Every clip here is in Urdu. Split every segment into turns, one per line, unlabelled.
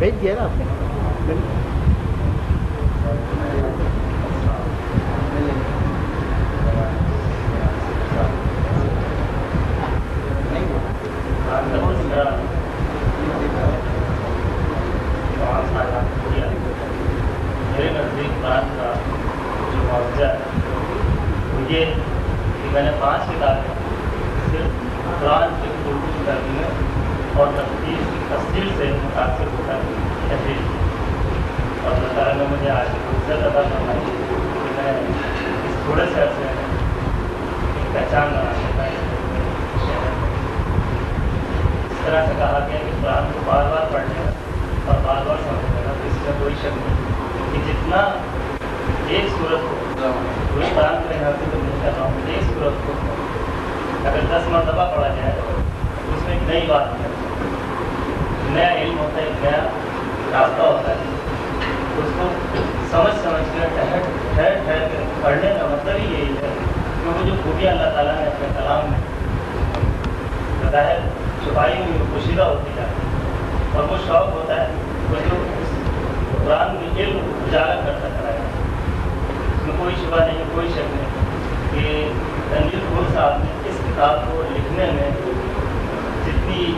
بھیج دیا نا آپ نے.
میرے نزدیک قرآن کا جو معاوضہ ہے وہ یہ کہ میں نے 5 کتابیں صرف قرآن کے اردو ترجمے اور تفصیل سے متاثر ہو کر تحریر کی. اور اللہ تعالیٰ نے مجھے آج عزت عطا فرمائی کہ میں اس تھوڑے سے عرصے میں ایک پہچان بنا سکتا ہے. اس طرح سے کہا گیا کہ قرآن کو بار بار پڑھنے اور بار بار سمجھنے کا تو اس میں کوئی شک نہیں کہ جتنا ایک صورت کو کوئی قرآن کا حاصل تو نہیں کر رہا ہوں. ایک صورت کو اگر 10 مرتبہ پڑھا جائے تو اس میں ایک نئی بات ہے, نیا علم ہوتا ہے, ایک نیا راستہ ہوتا ہے. اس کو سمجھ کر ٹھہر کر پڑھنے کا مطلب ہی یہی ہے کہ وہ جو خوبیاں اللہ تعالیٰ نے اپنے کلام میں بظاہر چھپائی ہوئی وہ پوشیدہ ہوتی جاتی ہے, اور وہ شوق ہوتا ہے وہ جو قرآن میں علم اجاگر کرتا چلا ہے. اس میں کوئی شبہ نہیں, کوئی شک نہیں کہ تنویر پور صاحب نے اس کتاب کو لکھنے میں جتنی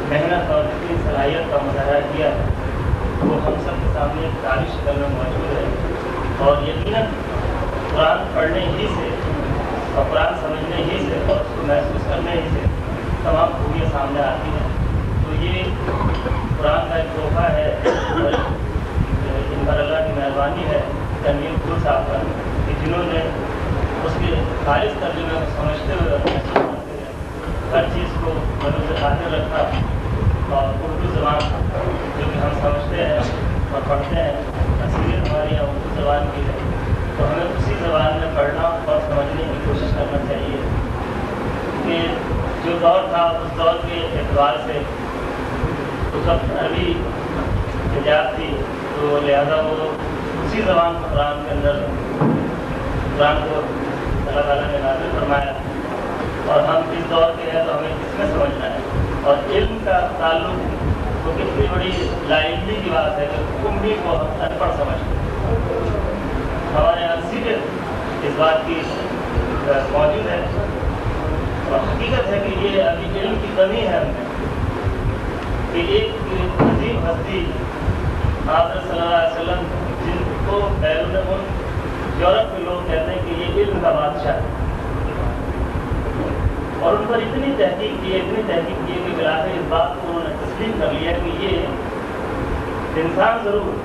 محنت اور جتنی صلاحیت کا مظاہرہ کیا ہے وہ ہم سب کے سامنے ایک کاری شکل میں موجود ہے. اور یقیناً قرآن پڑھنے ہی سے اور قرآن سمجھنے ہی سے اور اس کو محسوس کرنے ہی سے تمام خوبیاں سامنے آتی ہیں. تو یہ قرآن کا ایک تحفہ ہے اور ان پر اللہ کی مہربانی ہے تنویر پور صاحب پر کہ جنہوں نے اس کے خالص ترجمے کو سمجھتے ہوئے ہر چیز کو مدد خاطر رکھا. اور اردو زبان جو کہ ہم سمجھتے ہیں اور پڑھتے ہیں اصلیت ہماری یہاں اردو زبان کی ہے, تو ہمیں اسی زبان میں پڑھنا اور سمجھنے کی کوشش کرنا چاہیے. کہ جو دور تھا اس دور کے اعتبار سے اس وقت عربی حجاب تھی, تو لہذا وہ اسی زبان کو قرآن کے اندر قرآن کو اللہ تعالیٰ نے نازل فرمایا. اور ہم اس دور کے ہیں تو ہمیں اس میں سمجھنا ہے. اور علم کا تعلق وہ کتنی بڑی لاعلمی کی بات ہے کہ امی کو ہم ان پڑھ سمجھتے ہیں. ہمارے یہاں سیکھے اس بات کی موجود ہے اور حقیقت ہے کہ یہ ابھی علم کی کمی ہے ہم میں کہ ایک عظیم ہستی آپ صلی اللہ علیہ وسلم جن کو بیرون ملک یورپ کے لوگ کہتے ہیں کہ یہ علم کا بادشاہ ہے, اور ان پر اتنی تحقیق کی کہ بلاخر اس بات کو انہوں نے تسلیم کر لیا کہ یہ انسان ضرور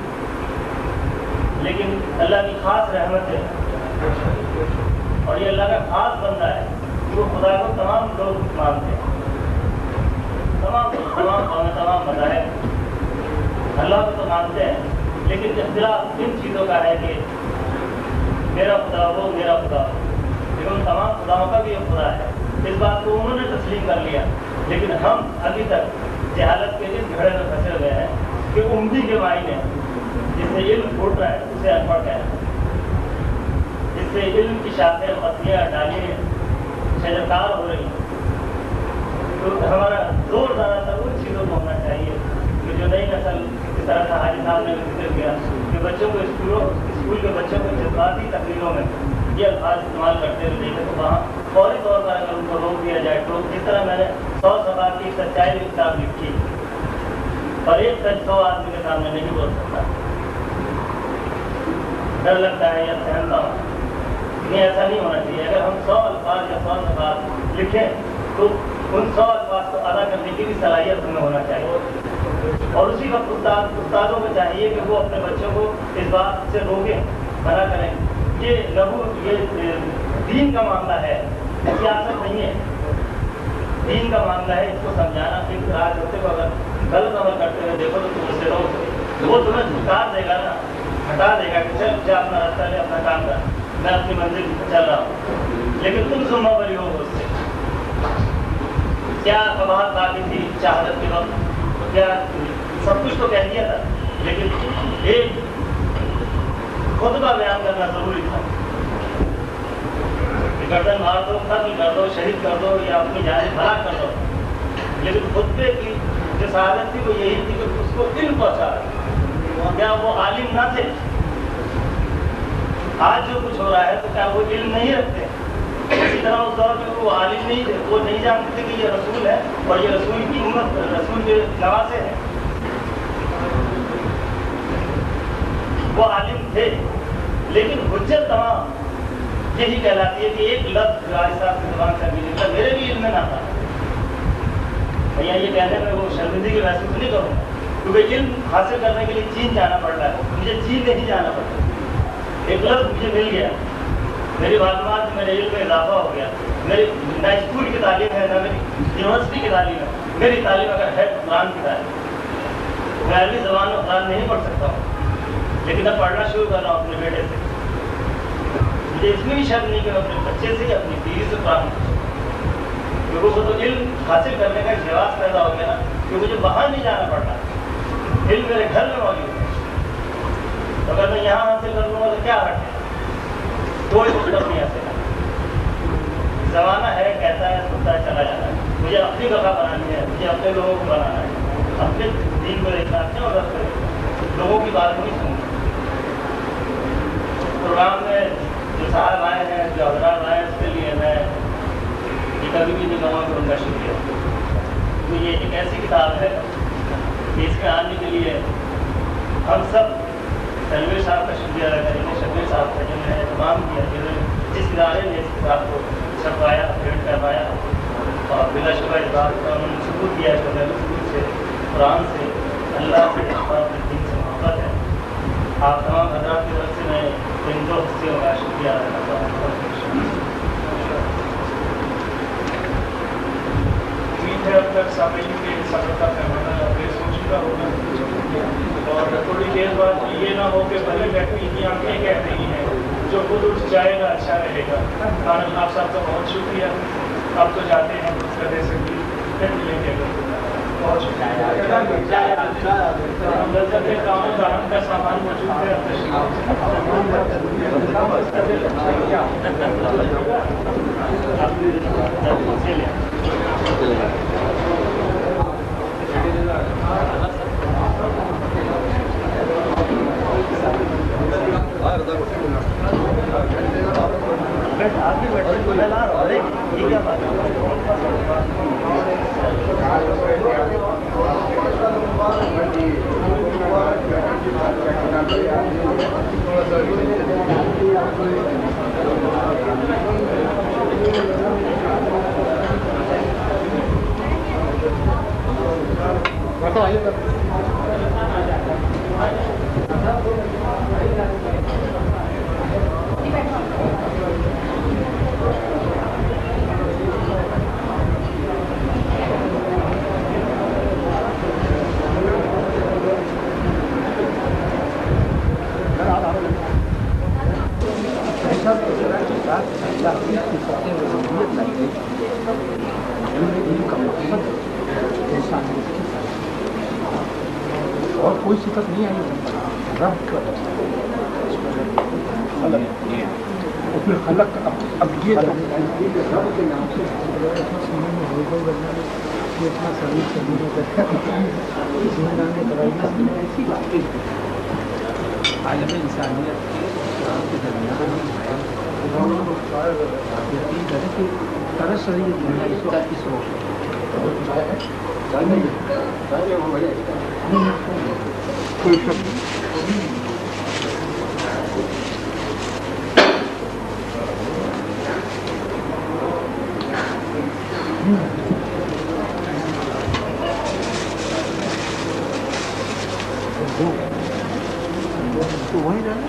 لیکن اللہ کی خاص رحمت ہے اور یہ اللہ کا خاص بندہ ہے. وہ خدا کو تمام لوگ مانتے ہیں, تمام مذاہب اللہ کو تو مانتے ہیں, لیکن اختلاف ان چیزوں کا ہے کہ میرا خدا ہو میرا خدا ہو, لیکن تمام خداؤں کا بھی ایک خدا ہے. اس بات کو انہوں نے تسلیم کر لیا, لیکن ہم ابھی تک جہالت کے اس گھڑے میں پھنسے ہوئے ہیں کہ امتی کے معنی جس سے علم پھوٹ رہا ہے اسے ان پڑھ کہنا, جس سے علم کی شاخیں پتیاں ڈالیاں شجرکار ہو رہی ہیں. تو ہمارا زور زیادہ تر ان چیزوں کو ہونا چاہیے کہ جو نئی نسل اس طرح سے حاجی صاحب نے ذکر کیا کہ بچوں کو اسکول کے بچوں کو جذباتی تقریروں میں یہ الفاظ استعمال کرتے ہوئے دیکھے تو وہاں فوری طور پر اگر ان کو روک دیا جائے تو جس طرح میں نے 100 صفحات کی سچائی کی کتاب لکھی اور ایک سچ 100 آدمی کے سامنے نہیں بول سکتا, ڈر لگتا ہے یا سہمتا ہوں. نہیں, ایسا نہیں ہونا چاہیے. اگر ہم 100 الفاظ یا 100 صفحات لکھیں تو ان 100 الفاظ کو ادا کرنے کی بھی صلاحیت ہمیں ہونا چاہیے. اور اسی وقت استادوں کو چاہیے کہ وہ اپنے بچوں کو اس بات سے روکیں, منع کریں. یہ دین کا معاملہ ہے, سیاست نہیں ہے, دین کا معاملہ ہے. اس کو سمجھانا پھر آج ہوتے کو اگر غلط عمل کرتے ہوئے دیکھو تو تم اس سے رہو, وہ تمہیں جھکار دے گا نا, ہٹا دے گا کہ چل جا اپنا راستہ لے, اپنا کام کر, میں اپنی منزل پہ چل رہا ہوں. لیکن تم ذمہ بری ہو اس سے. کیا قباحت باقی تھی شہادت کے وقت, کیا سب کچھ تو کہہ دیا تھا, لیکن ایک خطبہ بیان کرنا ضروری تھا. گردن مار دو, قتل کر دو, شہید کر دو یا اپنی جان ہلاک کر دو, لیکن خطبے کی جو سعادت تھی وہ یہی تھی کہ اس کو علم پہنچا رہا ہے، کیا وہ عالم نہ تھے؟ آج جو کچھ ہو رہا ہے تو کیا وہ علم نہیں رکھتے؟ اسی طرح اس دور میں وہ عالم نہیں تھے، وہ نہیں جانتے تھے کہ یہ رسول ہے اور یہ رسول کی امت، رسول کے نواسے ہیں. وہ عالم تھے لیکن حجت تمام یہی کہلاتی ہے کہ ایک لفظ راج صاحب کی زبان سے ابھی نکلا میرے بھی علم میں نہ تھا. میں یہ کہنے میں وہ شرمندگی محسوس نہیں کروں گا، کیونکہ علم حاصل کرنے کے لیے چین جانا پڑ رہا ہے، مجھے چین نہیں جانا پڑتا. ایک لفظ مجھے مل گیا، میری معلومات میرے علم میں اضافہ ہو گیا. میری نہ اسکول کی تعلیم ہے نہ میری یونیورسٹی کی تعلیم ہے، میری تعلیم اگر ہے تو قرآن کی تعلیم. میں عربی زبان میں قرآن نہیں پڑھ سکتا ہوں لیکن میں پڑھنا شروع کر رہا ہوں اپنے بیٹے سے. مجھے اس میں بھی شک نہیں کہ میں اپنے بچے سے اپنی بیوی سے قرآن پڑھوں، کیونکہ وہ تو علم حاصل کرنے کا جواز پیدا ہو گیا نا کہ مجھے باہر نہیں جانا پڑتا، علم میرے گھر میں موجود ہے. تو اگر میں یہاں حاصل کر لوں گا تو کیا حق ہے؟ کوئی مطلب نہیں حاصل کرنا. زمانہ ہے کہتا ہے سنتا ہے چلا جانا ہے. مجھے اپنی بقا بنانی ہے، مجھے اپنے لوگوں کو بنانا ہے، اپنے دین کو دیکھنا ہے اور لوگوں کی بات نہیں سننا. پروگرام میں جو صاحب آئے ہیں، جو حضرات آئے ہیں، اس کے لیے میں یہ کبھی بھی نہیں کہوں گا ان کا شکریہ. تو یہ ایک ایسی کتاب ہے کہ اس کے آنے کے لیے ہم سب تنویر صاحب کا شکریہ ادا کریں گے، شبیر صاحب کا جنہوں نے اہتمام کیا، جس ادارے نے اس کتاب کو چھپوایا، پرنٹ کروایا اور بلا شبہ اس بات کا انہوں نے ثبوت دیا کہ میں ثبوت سے، قرآن سے، اللہ سے، اپنے دین سے محبت ہے. آپ تمام حضرات کی طرف سے میں ان دو ہستیوں کا شکریہ ادا کرتا ہوں.
امید ہے اب تک سامعین کے سفر کا پیمانہ ریس ہو چکا ہوگا اور تھوڑی دیر بعد یہ نہ ہو کہ بھلے ویکتی کی آنکھیں کہہ رہی ہیں، جو خود اٹھ جائے گا اچھا رہے گا. خان آپ صاحب کا بہت شکریہ. آپ تو جاتے ہیں اس طرح سے بھی پھر ملیں گے. بہت شکریہ. کام کا سامان موجود ہے.
اور کوئی صفت نہیں آئی رب کا اس میں خلق. اب یہ رب کے نام سے عالم انسانیت کے درمیان طرس رہی ہے اس وقت اس وقت کوئی شک تو وہی رہنا